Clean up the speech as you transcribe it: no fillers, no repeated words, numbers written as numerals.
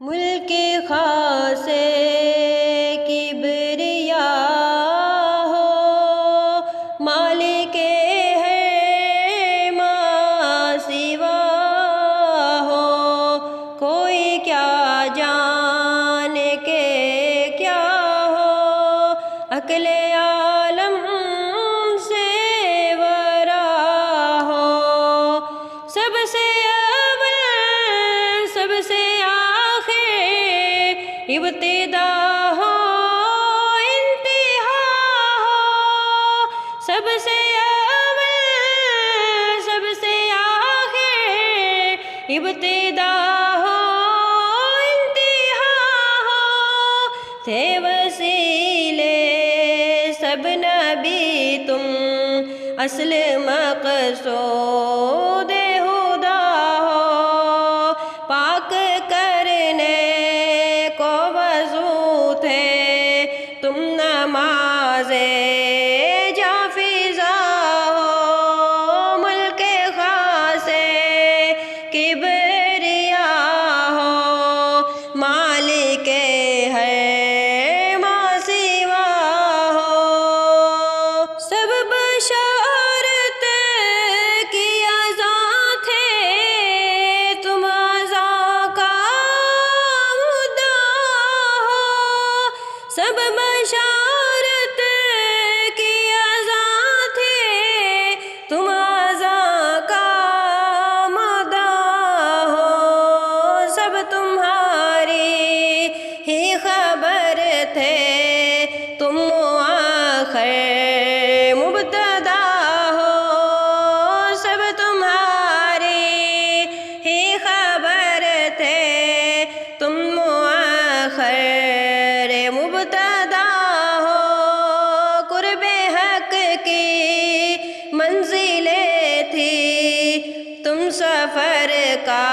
ملک خاص کبریا ہو، مالک ہے ما سوا ہو، کوئی کیا جان کے کیا ہو، عقل عالم سے ورا ہو، سب سے اول سب سے ابتدا ہو انتہا ہو، سب سے اول سب سے آخر ابتدا ہو انتہا ہو، تھے وسیلے سب نبی تم اصل مقصود خدا ہو، پاک کرنے کو وضو تھے تم نماز جافزا ہو، ملک خاص کبریا ہو، مالک ہے ما سوا ہو، سب بشارت کی اذاں تھے تم اذاں کا سب بشارت کی اذاں تھے تم اذاں کا مدعا ہو، سب تمہاری ہی خبر تھے تم آخر مبتدا ہو، سب تمہاری ہی خبر تھے تم آخر مبتدا ہو، قرب حق کی منزلیں تھی تم سفر کا